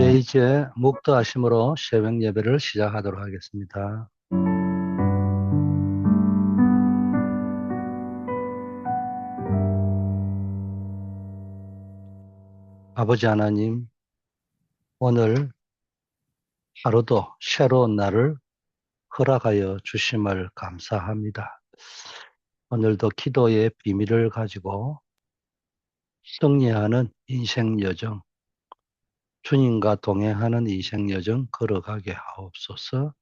네, 이제 묵도하심으로 새벽 예배를 시작하도록 하겠습니다. 아버지 하나님, 오늘 하루도 새로운 날을 허락하여 주심을 감사합니다. 오늘도 기도의 비밀을 가지고 승리하는 인생 여정, 주님과 동행하는 인생 여정 걸어가게 하옵소서.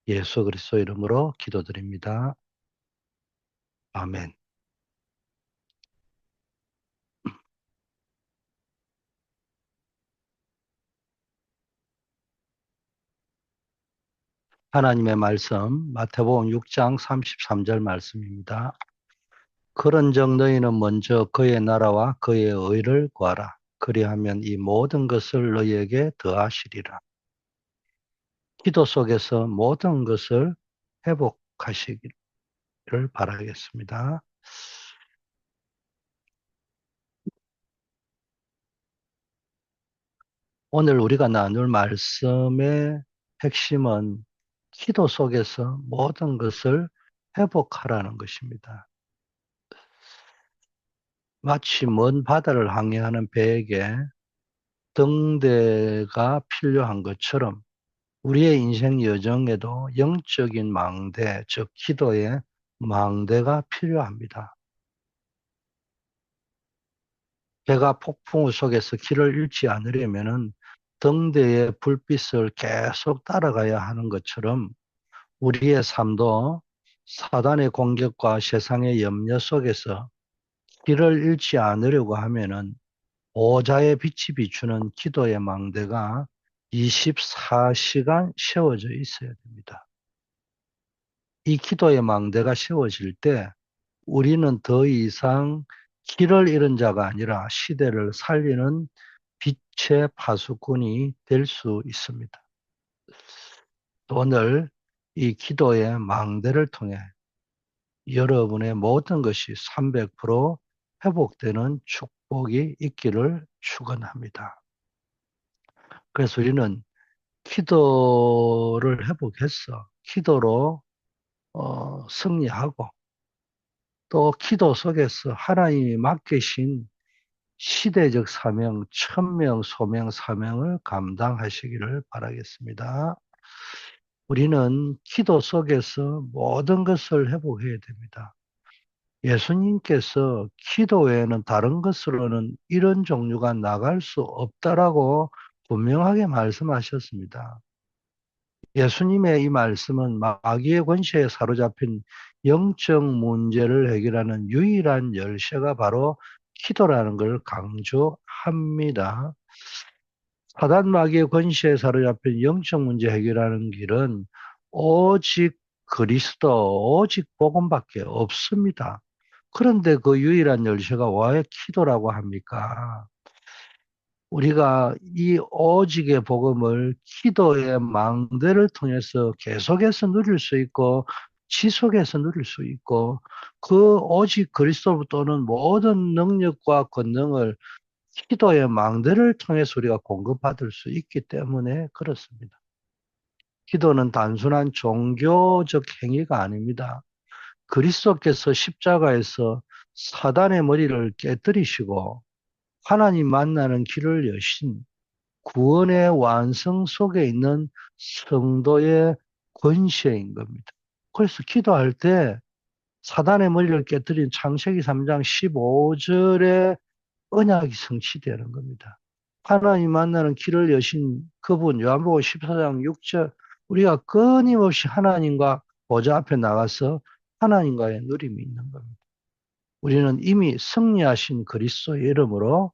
예수 그리스도 이름으로 기도드립니다. 아멘. 하나님의 말씀 마태복음 6장 33절 말씀입니다. 그런즉 너희는 먼저 그의 나라와 그의 의를 구하라. 그리하면 이 모든 것을 너희에게 더하시리라. 기도 속에서 모든 것을 회복하시기를 바라겠습니다. 오늘 우리가 나눌 말씀의 핵심은 기도 속에서 모든 것을 회복하라는 것입니다. 마치 먼 바다를 항해하는 배에게 등대가 필요한 것처럼 우리의 인생 여정에도 영적인 망대, 즉 기도의 망대가 필요합니다. 배가 폭풍 속에서 길을 잃지 않으려면은 등대의 불빛을 계속 따라가야 하는 것처럼 우리의 삶도 사단의 공격과 세상의 염려 속에서 길을 잃지 않으려고 하면은 오자의 빛이 비추는 기도의 망대가 24시간 세워져 있어야 됩니다. 이 기도의 망대가 세워질 때 우리는 더 이상 길을 잃은 자가 아니라 시대를 살리는 빛의 파수꾼이 될 수 있습니다. 오늘 이 기도의 망대를 통해 여러분의 모든 것이 300% 회복되는 축복이 있기를 축원합니다. 그래서 우리는 기도를 회복해서 기도로 승리하고 또 기도 속에서 하나님이 맡기신 시대적 사명, 천명, 소명, 사명을 감당하시기를 바라겠습니다. 우리는 기도 속에서 모든 것을 회복해야 됩니다. 예수님께서 기도 외에는 다른 것으로는 이런 종류가 나갈 수 없다라고 분명하게 말씀하셨습니다. 예수님의 이 말씀은 마귀의 권세에 사로잡힌 영적 문제를 해결하는 유일한 열쇠가 바로 기도라는 걸 강조합니다. 사단 마귀의 권세에 사로잡힌 영적 문제 해결하는 길은 오직 그리스도, 오직 복음밖에 없습니다. 그런데 그 유일한 열쇠가 왜 기도라고 합니까? 우리가 이 오직의 복음을 기도의 망대를 통해서 계속해서 누릴 수 있고 지속해서 누릴 수 있고 그 오직 그리스도로부터 오는 모든 능력과 권능을 기도의 망대를 통해서 우리가 공급받을 수 있기 때문에 그렇습니다. 기도는 단순한 종교적 행위가 아닙니다. 그리스도께서 십자가에서 사단의 머리를 깨뜨리시고 하나님 만나는 길을 여신 구원의 완성 속에 있는 성도의 권세인 겁니다. 그래서 기도할 때 사단의 머리를 깨뜨린 창세기 3장 15절의 언약이 성취되는 겁니다. 하나님 만나는 길을 여신 그분, 요한복음 14장 6절, 우리가 끊임없이 하나님과 보좌 앞에 나가서 하나님과의 누림이 있는 겁니다. 우리는 이미 승리하신 그리스도의 이름으로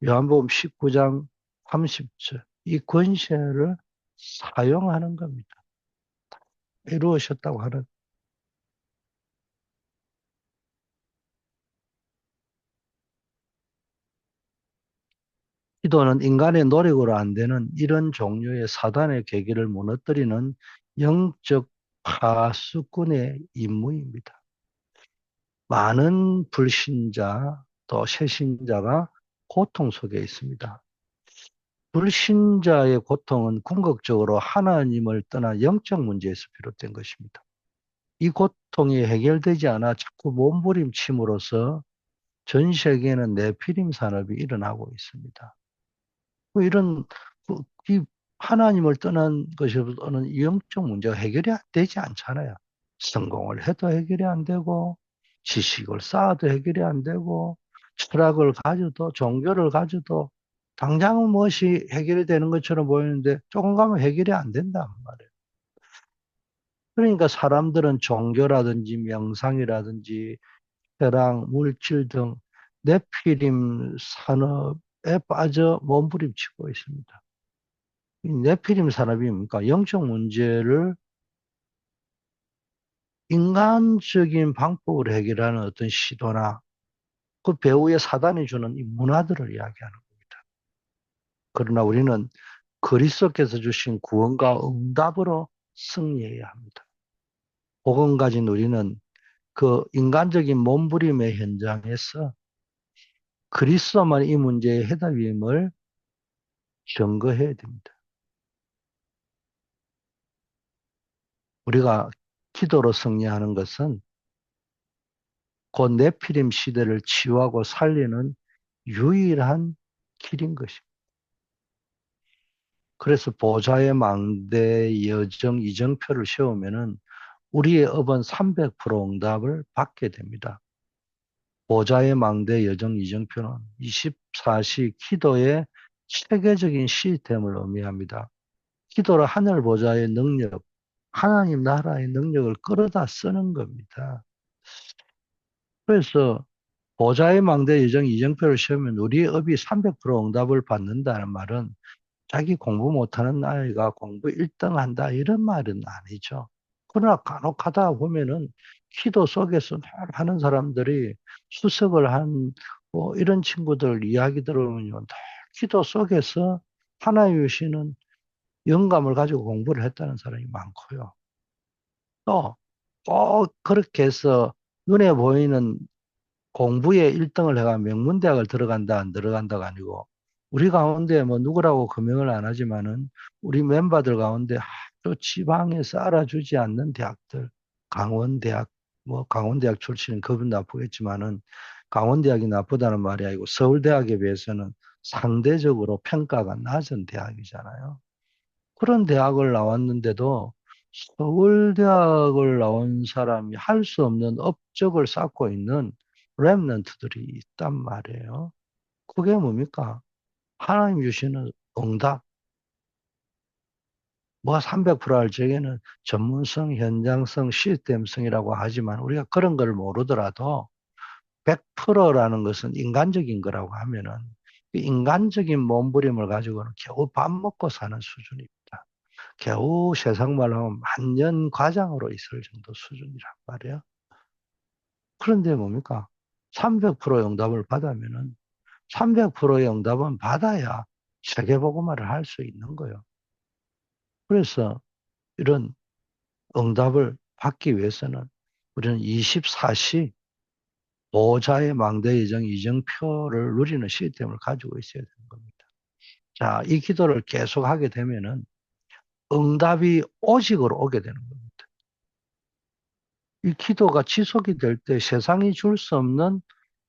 요한복음 19장 30절, 이 권세를 사용하는 겁니다. 이루어졌다고 하는. 기도는 인간의 노력으로 안 되는 이런 종류의 사단의 계기를 무너뜨리는 영적 파수꾼의 임무입니다. 많은 불신자 또 새신자가 고통 속에 있습니다. 불신자의 고통은 궁극적으로 하나님을 떠난 영적 문제에서 비롯된 것입니다. 이 고통이 해결되지 않아 자꾸 몸부림침으로써 전 세계에는 네피림 산업이 일어나고 있습니다. 이런 이 하나님을 떠난 것에서는 영적 문제가 해결이 되지 않잖아요. 성공을 해도 해결이 안 되고 지식을 쌓아도 해결이 안 되고 철학을 가져도 종교를 가져도 당장은 무엇이 해결이 되는 것처럼 보이는데 조금 가면 해결이 안 된단 말이에요. 그러니까 사람들은 종교라든지 명상이라든지 혈당, 물질 등 네피림 산업에 빠져 몸부림치고 있습니다. 이 네피림 산업이 뭡니까? 영적 문제를 인간적인 방법으로 해결하는 어떤 시도나 그 배후에 사단이 주는 이 문화들을 이야기하는 겁니다. 그러나 우리는 그리스도께서 주신 구원과 응답으로 승리해야 합니다. 복음 가진 우리는 그 인간적인 몸부림의 현장에서 그리스도만 이 문제의 해답임을 증거해야 됩니다. 우리가 기도로 승리하는 것은 곧 네피림 시대를 치유하고 살리는 유일한 길인 것입니다. 그래서 보좌의 망대 여정 이정표를 세우면은 우리의 업은 300% 응답을 받게 됩니다. 보좌의 망대 여정 이정표는 24시 기도의 체계적인 시스템을 의미합니다. 기도를 하늘 보좌의 능력, 하나님 나라의 능력을 끌어다 쓰는 겁니다. 그래서 보좌의 망대 예정 이정표를 세우면 우리의 업이 300% 응답을 받는다는 말은 자기 공부 못하는 아이가 공부 1등 한다 이런 말은 아니죠. 그러나 간혹 하다 보면은 기도 속에서 하는 사람들이 수석을 한 뭐 이런 친구들 이야기 들어보면 기도 속에서 하나님 주시는 영감을 가지고 공부를 했다는 사람이 많고요. 또 꼭 그렇게 해서 눈에 보이는 공부에 1등을 해가 명문대학을 들어간다, 안 들어간다가 아니고, 우리 가운데 뭐 누구라고 금명을 안 하지만은, 우리 멤버들 가운데 또 지방에서 알아주지 않는 대학들, 강원대학, 뭐 강원대학 출신은 기분 나쁘겠지만은, 강원대학이 나쁘다는 말이 아니고, 서울대학에 비해서는 상대적으로 평가가 낮은 대학이잖아요. 그런 대학을 나왔는데도 서울대학을 나온 사람이 할 수 없는 업적을 쌓고 있는 랩런트들이 있단 말이에요. 그게 뭡니까? 하나님 주시는 응답. 뭐 300%할 적에는 전문성, 현장성, 시스템성이라고 하지만 우리가 그런 걸 모르더라도 100%라는 것은 인간적인 거라고 하면은 그 인간적인 몸부림을 가지고는 겨우 밥 먹고 사는 수준입니다. 겨우 세상 말로 하면 만년 과장으로 있을 정도 수준이란 말이에요. 그런데 뭡니까? 300% 응답을 받으면은 300%의 응답은 받아야 세계복음화를 할 수 있는 거예요. 그래서 이런 응답을 받기 위해서는 우리는 24시 보호자의 망대 예정 이정표를 누리는 시스템을 가지고 있어야 되는 겁니다. 자, 이 기도를 계속 하게 되면은 응답이 오직으로 오게 되는 겁니다. 이 기도가 지속이 될 때 세상이 줄 수 없는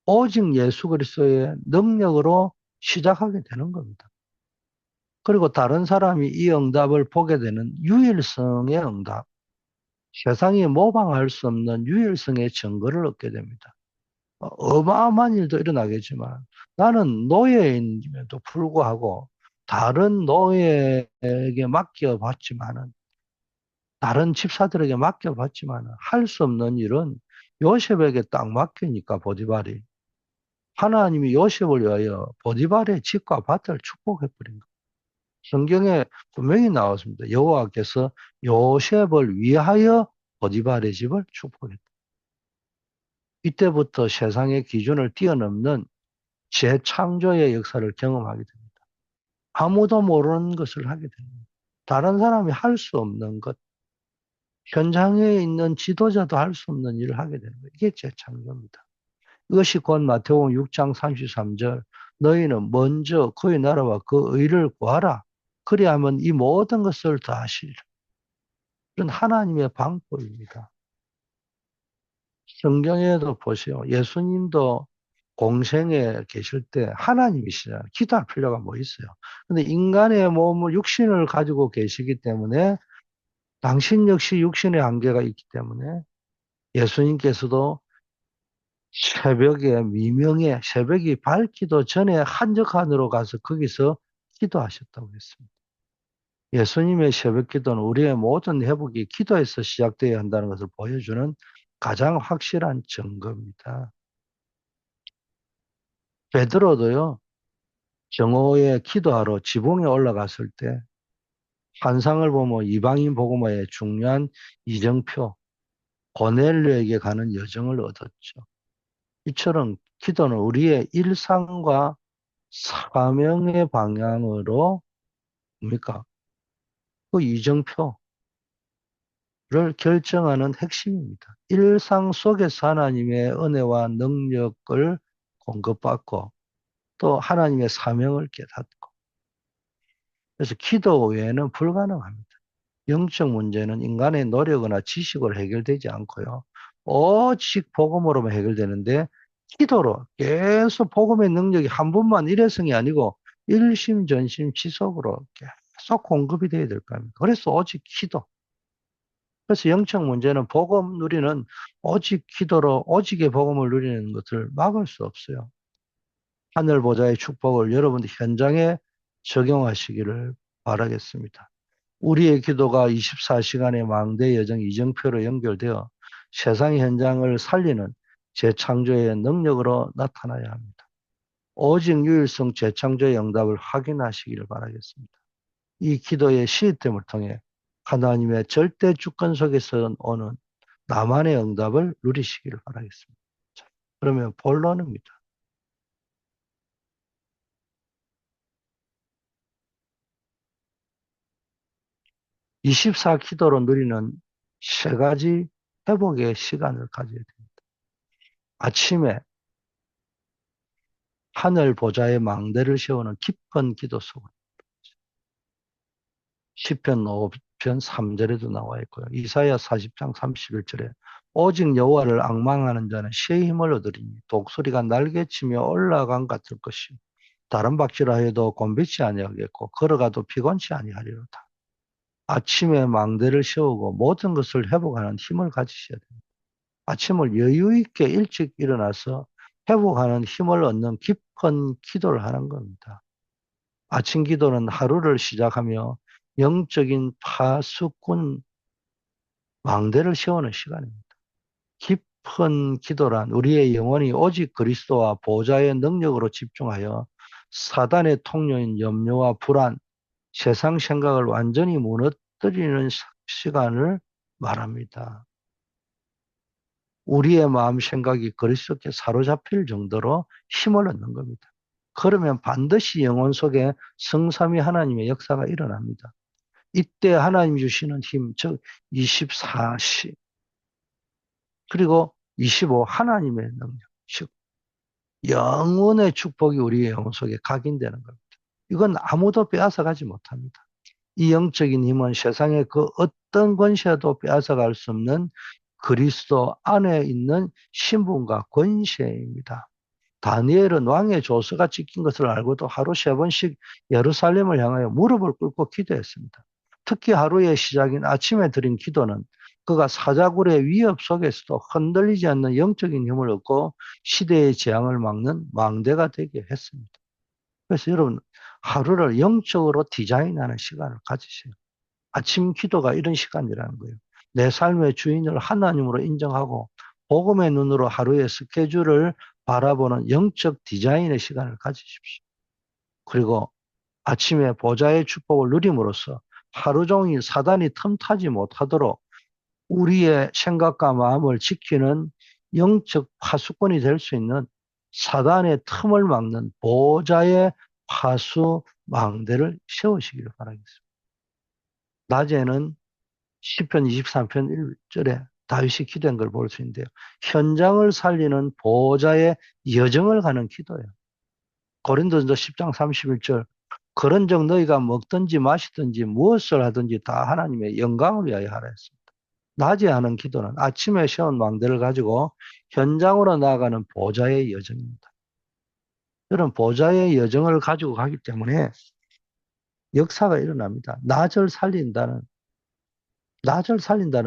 오직 예수 그리스도의 능력으로 시작하게 되는 겁니다. 그리고 다른 사람이 이 응답을 보게 되는 유일성의 응답, 세상이 모방할 수 없는 유일성의 증거를 얻게 됩니다. 어마어마한 일도 일어나겠지만 나는 노예임에도 불구하고 다른 노예에게 맡겨봤지만은 다른 집사들에게 맡겨봤지만은 할 수 없는 일은 요셉에게 딱 맡기니까 보디발이 하나님이 요셉을 위하여 보디발의 집과 밭을 축복해버린 거예요. 성경에 분명히 나왔습니다. 여호와께서 요셉을 위하여 보디발의 집을 축복했다. 이때부터 세상의 기준을 뛰어넘는 재창조의 역사를 경험하게 됩니다. 아무도 모르는 것을 하게 됩니다. 다른 사람이 할 수 없는 것, 현장에 있는 지도자도 할 수 없는 일을 하게 되는 거예요. 이게 재창조입니다. 이것이 곧 마태복음 6장 33절 너희는 먼저 그의 나라와 그 의를 구하라. 그리하면 이 모든 것을 다 하시리라. 이런 하나님의 방법입니다. 성경에도 보세요. 예수님도 공생에 계실 때 하나님이시잖아요. 기도할 필요가 뭐 있어요. 근데 인간의 몸을 육신을 가지고 계시기 때문에 당신 역시 육신의 한계가 있기 때문에 예수님께서도 새벽에 미명에 새벽이 밝기도 전에 한적한으로 가서 거기서 기도하셨다고 했습니다. 예수님의 새벽 기도는 우리의 모든 회복이 기도에서 시작되어야 한다는 것을 보여주는 가장 확실한 증거입니다. 베드로도요, 정오에 기도하러 지붕에 올라갔을 때 환상을 보며 이방인 복음화의 중요한 이정표, 고넬료에게 가는 여정을 얻었죠. 이처럼 기도는 우리의 일상과 사명의 방향으로 뭡니까? 그 이정표를 결정하는 핵심입니다. 일상 속에서 하나님의 은혜와 능력을 공급받고 또 하나님의 사명을 깨닫고 그래서 기도 외에는 불가능합니다. 영적 문제는 인간의 노력이나 지식으로 해결되지 않고요. 오직 복음으로만 해결되는데 기도로 계속 복음의 능력이 한 번만 일회성이 아니고 일심전심 지속으로 계속 공급이 돼야 될 겁니다. 그래서 오직 기도. 그래서 영적 문제는 복음 누리는 오직 기도로 오직의 복음을 누리는 것을 막을 수 없어요. 하늘 보좌의 축복을 여러분들 현장에 적용하시기를 바라겠습니다. 우리의 기도가 24시간의 망대 여정 이정표로 연결되어 세상 현장을 살리는 재창조의 능력으로 나타나야 합니다. 오직 유일성 재창조의 응답을 확인하시기를 바라겠습니다. 이 기도의 시스템을 통해 하나님의 절대 주권 속에서 오는 나만의 응답을 누리시기를 바라겠습니다. 자, 그러면 본론입니다. 24 기도로 누리는 세 가지 회복의 시간을 가져야 됩니다. 아침에 하늘 보좌의 망대를 세우는 깊은 기도 속을 시편 5편 3절에도 나와 있고요. 이사야 40장 31절에 오직 여호와를 앙망하는 자는 시의 힘을 얻으리니 독수리가 날개치며 올라간 같을 것이요 다른 박질라 해도 곤비치 아니하겠고 걸어가도 피곤치 아니하리로다. 아침에 망대를 세우고 모든 것을 회복하는 힘을 가지셔야 됩니다. 아침을 여유 있게 일찍 일어나서 회복하는 힘을 얻는 깊은 기도를 하는 겁니다. 아침 기도는 하루를 시작하며 영적인 파수꾼 망대를 세우는 시간입니다. 깊은 기도란 우리의 영혼이 오직 그리스도와 보좌의 능력으로 집중하여 사단의 통로인 염려와 불안, 세상 생각을 완전히 무너뜨리는 시간을 말합니다. 우리의 마음 생각이 그리스도께 사로잡힐 정도로 힘을 얻는 겁니다. 그러면 반드시 영혼 속에 성삼위 하나님의 역사가 일어납니다. 이때 하나님 주시는 힘, 즉 24시 그리고 25 하나님의 능력, 즉 영원의 축복이 우리의 영혼 속에 각인되는 겁니다. 이건 아무도 빼앗아가지 못합니다. 이 영적인 힘은 세상의 그 어떤 권세도 빼앗아갈 수 없는 그리스도 안에 있는 신분과 권세입니다. 다니엘은 왕의 조서가 찍힌 것을 알고도 하루 3번씩 예루살렘을 향하여 무릎을 꿇고 기도했습니다. 특히 하루의 시작인 아침에 드린 기도는 그가 사자굴의 위협 속에서도 흔들리지 않는 영적인 힘을 얻고 시대의 재앙을 막는 망대가 되게 했습니다. 그래서 여러분 하루를 영적으로 디자인하는 시간을 가지세요. 아침 기도가 이런 시간이라는 거예요. 내 삶의 주인을 하나님으로 인정하고 복음의 눈으로 하루의 스케줄을 바라보는 영적 디자인의 시간을 가지십시오. 그리고 아침에 보좌의 축복을 누림으로써 하루 종일 사단이 틈타지 못하도록 우리의 생각과 마음을 지키는 영적 파수꾼이 될 수 있는 사단의 틈을 막는 보좌의 파수 망대를 세우시기를 바라겠습니다. 낮에는 시편 23편 1절에 다윗이 기도한 걸 볼 수 있는데요. 현장을 살리는 보호자의 여정을 가는 기도예요. 고린도전서 10장 31절 그런 적 너희가 먹든지 마시든지 무엇을 하든지 다 하나님의 영광을 위하여 하라 했습니다. 낮에 하는 기도는 아침에 세운 망대를 가지고 현장으로 나아가는 보좌의 여정입니다. 그런 보좌의 여정을 가지고 가기 때문에 역사가 일어납니다. 낮을 살린다는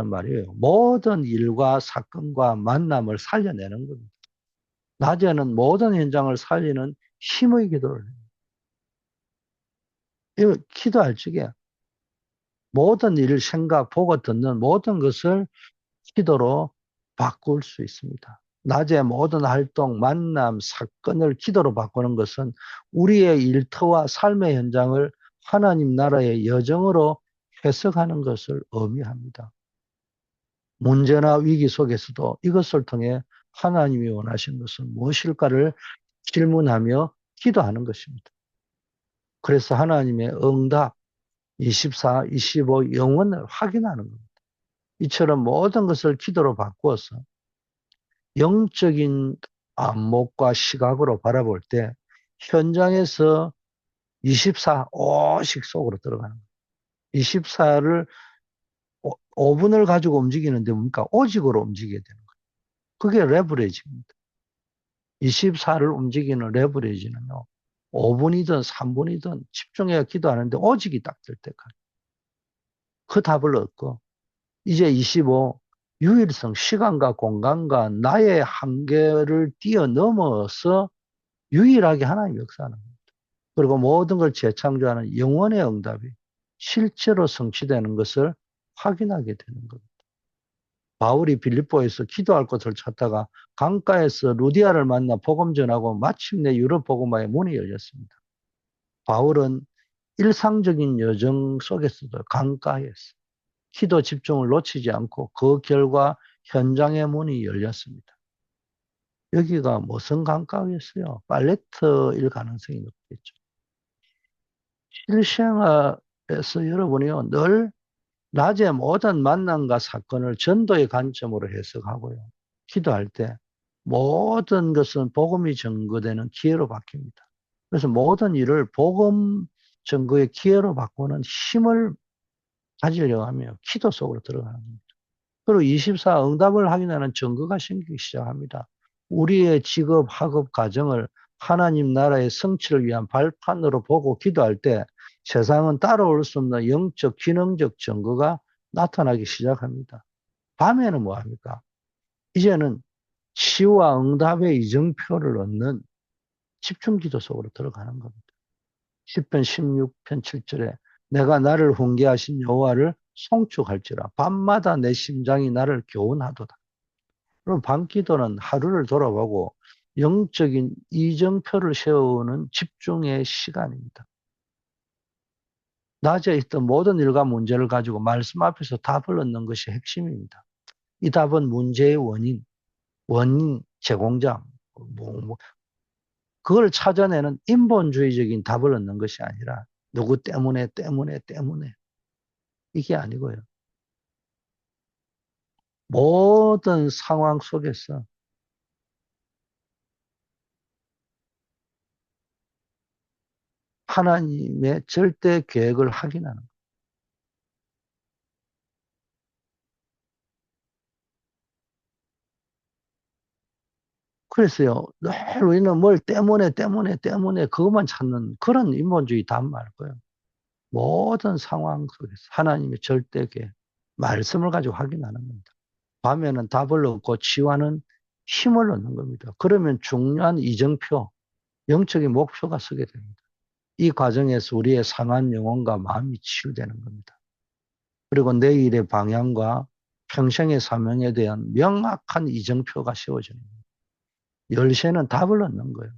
말이에요. 모든 일과 사건과 만남을 살려내는 겁니다. 낮에는 모든 현장을 살리는 힘의 기도를 해요. 이거 기도할 적에 모든 일, 생각, 보고 듣는 모든 것을 기도로 바꿀 수 있습니다. 낮에 모든 활동, 만남, 사건을 기도로 바꾸는 것은 우리의 일터와 삶의 현장을 하나님 나라의 여정으로 해석하는 것을 의미합니다. 문제나 위기 속에서도 이것을 통해 하나님이 원하신 것은 무엇일까를 질문하며 기도하는 것입니다. 그래서 하나님의 응답 24, 25 영원을 확인하는 겁니다. 이처럼 모든 것을 기도로 바꾸어서 영적인 안목과 시각으로 바라볼 때 현장에서 24, 오식 속으로 들어가는 거예요. 24를 5분을 가지고 움직이는데 뭡니까? 오직으로 움직여야 되는 거예요. 그게 레버리지입니다. 24를 움직이는 레버리지는요. 5분이든 3분이든 집중해서 기도하는데 오직이 딱 될 때까지. 그 답을 얻고 이제 25, 유일성, 시간과 공간과 나의 한계를 뛰어넘어서 유일하게 하나님 역사하는 겁니다. 그리고 모든 걸 재창조하는 영원의 응답이 실제로 성취되는 것을 확인하게 되는 겁니다. 바울이 빌립보에서 기도할 곳을 찾다가 강가에서 루디아를 만나 복음 전하고 마침내 유럽 복음화의 문이 열렸습니다. 바울은 일상적인 여정 속에서도 강가에서 기도 집중을 놓치지 않고 그 결과 현장의 문이 열렸습니다. 여기가 무슨 강가였어요? 팔레트일 가능성이 높겠죠. 실생활에서 여러분이요, 늘 낮에 모든 만남과 사건을 전도의 관점으로 해석하고요. 기도할 때 모든 것은 복음이 증거되는 기회로 바뀝니다. 그래서 모든 일을 복음 증거의 기회로 바꾸는 힘을 가지려고 하며 기도 속으로 들어가는 겁니다. 그리고 24 응답을 확인하는 증거가 생기기 시작합니다. 우리의 직업, 학업, 가정을 하나님 나라의 성취를 위한 발판으로 보고 기도할 때 세상은 따라올 수 없는 영적, 기능적 증거가 나타나기 시작합니다. 밤에는 뭐 합니까? 이제는 치유와 응답의 이정표를 얻는 집중기도 속으로 들어가는 겁니다. 10편 16편 7절에 내가 나를 훈계하신 여호와를 송축할지라 밤마다 내 심장이 나를 교훈하도다. 그럼 밤기도는 하루를 돌아보고 영적인 이정표를 세우는 집중의 시간입니다. 낮에 있던 모든 일과 문제를 가지고 말씀 앞에서 답을 얻는 것이 핵심입니다. 이 답은 문제의 원인 제공자, 그걸 찾아내는 인본주의적인 답을 얻는 것이 아니라 누구 때문에 이게 아니고요. 모든 상황 속에서 하나님의 절대 계획을 확인하는 거예요. 그래서요, 늘 우리는 뭘 때문에 그것만 찾는 그런 인본주의 답 말고요. 모든 상황 속에서 하나님의 절대 계획, 말씀을 가지고 확인하는 겁니다. 밤에는 답을 얻고 치유하는 힘을 얻는 겁니다. 그러면 중요한 이정표, 영적인 목표가 서게 됩니다. 이 과정에서 우리의 상한 영혼과 마음이 치유되는 겁니다. 그리고 내일의 방향과 평생의 사명에 대한 명확한 이정표가 세워지는 겁니다. 열쇠는 답을 얻는 거예요.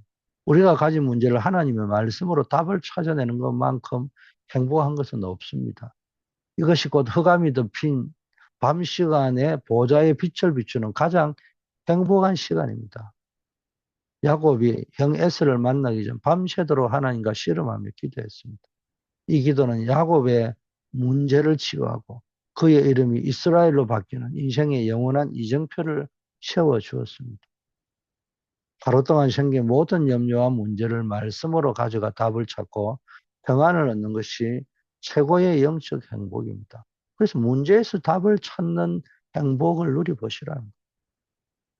우리가 가진 문제를 하나님의 말씀으로 답을 찾아내는 것만큼 행복한 것은 없습니다. 이것이 곧 흑암이 덮인 밤 시간에 보좌의 빛을 비추는 가장 행복한 시간입니다. 야곱이 형 에서를 만나기 전 밤새도록 하나님과 씨름하며 기도했습니다. 이 기도는 야곱의 문제를 치유하고 그의 이름이 이스라엘로 바뀌는 인생의 영원한 이정표를 세워주었습니다. 하루 동안 생긴 모든 염려와 문제를 말씀으로 가져가 답을 찾고 평안을 얻는 것이 최고의 영적 행복입니다. 그래서 문제에서 답을 찾는 행복을 누려보시라는 거예요.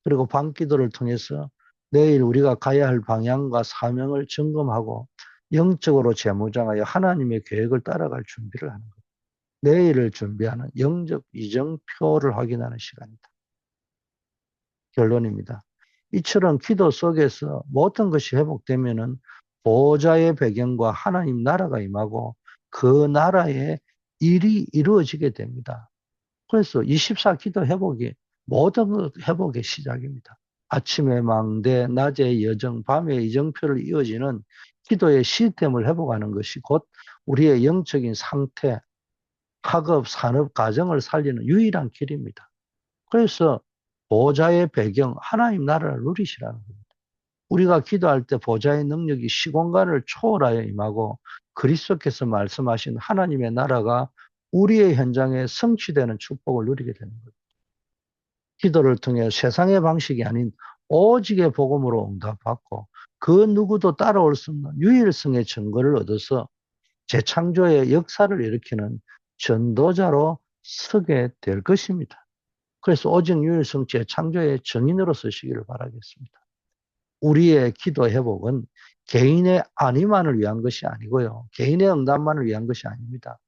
그리고 밤기도를 통해서 내일 우리가 가야 할 방향과 사명을 점검하고 영적으로 재무장하여 하나님의 계획을 따라갈 준비를 하는 거예요. 내일을 준비하는 영적 이정표를 확인하는 시간이다. 결론입니다. 이처럼 기도 속에서 모든 것이 회복되면은 보호자의 배경과 하나님 나라가 임하고 그 나라의 일이 이루어지게 됩니다. 그래서 24 기도 회복이 모든 회복의 시작입니다. 아침에 망대, 낮에 여정, 밤에 이정표를 이어지는 기도의 시스템을 회복하는 것이 곧 우리의 영적인 상태, 학업, 산업, 가정을 살리는 유일한 길입니다. 그래서 보좌의 배경, 하나님 나라를 누리시라는 겁니다. 우리가 기도할 때 보좌의 능력이 시공간을 초월하여 임하고 그리스도께서 말씀하신 하나님의 나라가 우리의 현장에 성취되는 축복을 누리게 되는 거예요. 기도를 통해 세상의 방식이 아닌 오직의 복음으로 응답받고 그 누구도 따라올 수 없는 유일성의 증거를 얻어서 재창조의 역사를 일으키는 전도자로 서게 될 것입니다. 그래서 오직 유일성 재창조의 증인으로 서시기를 바라겠습니다. 우리의 기도 회복은 개인의 안위만을 위한 것이 아니고요. 개인의 응답만을 위한 것이 아닙니다.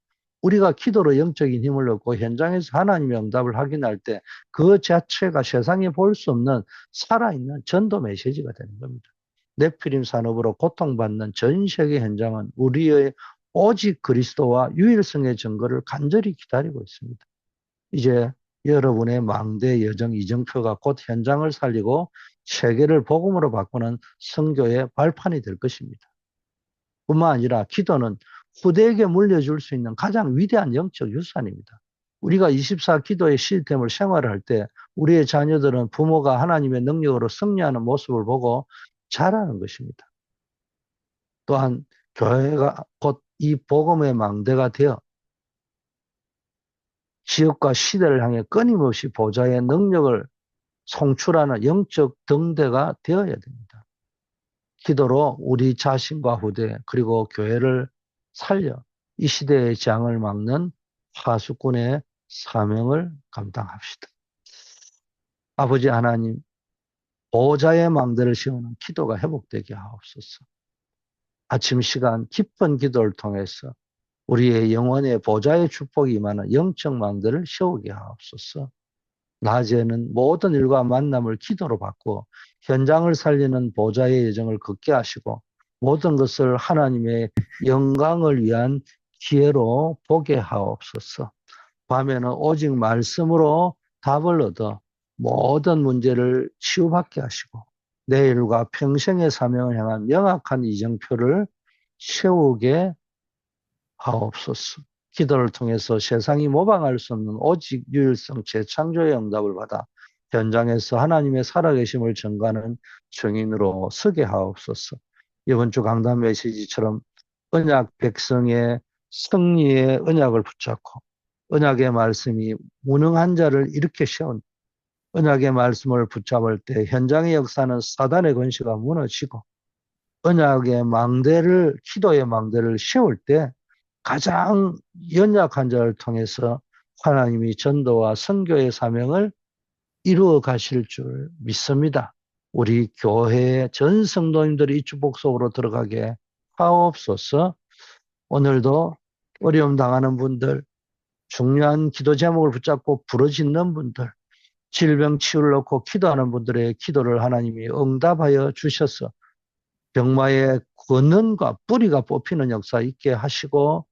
우리가 기도로 영적인 힘을 얻고 현장에서 하나님의 응답을 확인할 때 그 자체가 세상에 볼 수 없는 살아있는 전도 메시지가 되는 겁니다. 네피림 산업으로 고통받는 전 세계 현장은 우리의 오직 그리스도와 유일성의 증거를 간절히 기다리고 있습니다. 이제 여러분의 망대 여정 이정표가 곧 현장을 살리고 세계를 복음으로 바꾸는 선교의 발판이 될 것입니다. 뿐만 아니라 기도는 후대에게 물려줄 수 있는 가장 위대한 영적 유산입니다. 우리가 24 기도의 시스템을 생활할 때 우리의 자녀들은 부모가 하나님의 능력으로 승리하는 모습을 보고 자라는 것입니다. 또한 교회가 곧 이 복음의 망대가 되어 지역과 시대를 향해 끊임없이 보좌의 능력을 송출하는 영적 등대가 되어야 됩니다. 기도로 우리 자신과 후대 그리고 교회를 살려 이 시대의 장을 막는 파수꾼의 사명을 감당합시다. 아버지 하나님, 보호자의 망대를 씌우는 기도가 회복되게 하옵소서. 아침 시간 깊은 기도를 통해서 우리의 영혼의 보좌의 축복이 임하는 영적 망대를 세우게 하옵소서. 낮에는 모든 일과 만남을 기도로 받고 현장을 살리는 보좌의 여정을 걷게 하시고 모든 것을 하나님의 영광을 위한 기회로 보게 하옵소서. 밤에는 오직 말씀으로 답을 얻어 모든 문제를 치유받게 하시고 내일과 평생의 사명을 향한 명확한 이정표를 세우게 하옵소서. 기도를 통해서 세상이 모방할 수 없는 오직 유일성 재창조의 응답을 받아 현장에서 하나님의 살아계심을 증거하는 증인으로 서게 하옵소서. 이번 주 강단 메시지처럼 언약 백성의 승리의 언약을 붙잡고 언약의 말씀이 무능한 자를 일으켜 세운 언약의 말씀을 붙잡을 때 현장의 역사는 사단의 권세가 무너지고 언약의 망대를 기도의 망대를 세울 때 가장 연약한 자를 통해서 하나님이 전도와 선교의 사명을 이루어 가실 줄 믿습니다. 우리 교회의 전 성도님들이 이 축복 속으로 들어가게 하옵소서. 오늘도 어려움 당하는 분들, 중요한 기도 제목을 붙잡고 부르짖는 분들, 질병 치유를 놓고 기도하는 분들의 기도를 하나님이 응답하여 주셔서 병마의 근원과 뿌리가 뽑히는 역사 있게 하시고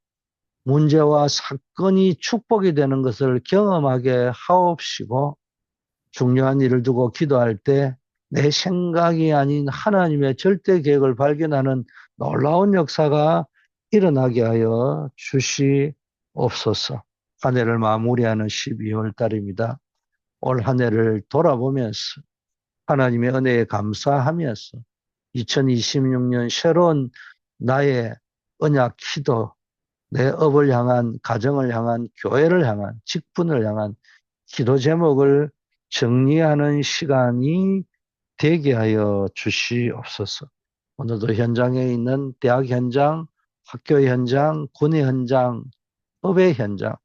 문제와 사건이 축복이 되는 것을 경험하게 하옵시고 중요한 일을 두고 기도할 때 내 생각이 아닌 하나님의 절대 계획을 발견하는 놀라운 역사가 일어나게 하여 주시옵소서. 한 해를 마무리하는 12월 달입니다. 올 한 해를 돌아보면서 하나님의 은혜에 감사하면서 2026년 새로운 나의 언약 기도, 내 업을 향한, 가정을 향한, 교회를 향한, 직분을 향한 기도 제목을 정리하는 시간이 되게 하여 주시옵소서. 오늘도 현장에 있는 대학 현장, 학교 현장, 군의 현장, 법의 현장,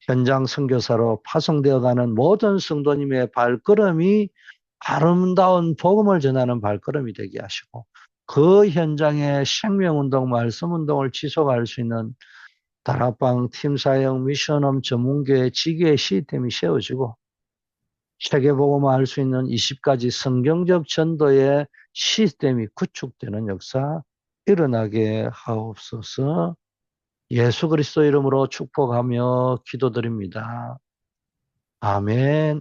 현장 선교사로 파송되어가는 모든 성도님의 발걸음이 아름다운 복음을 전하는 발걸음이 되게 하시고 그 현장에 생명운동, 말씀운동을 지속할 수 있는 다락방, 팀사역, 미션홈, 전문교회, 지교의 시스템이 세워지고 세계복음을 알 수 있는 20가지 성경적 전도의 시스템이 구축되는 역사 일어나게 하옵소서. 예수 그리스도 이름으로 축복하며 기도드립니다. 아멘.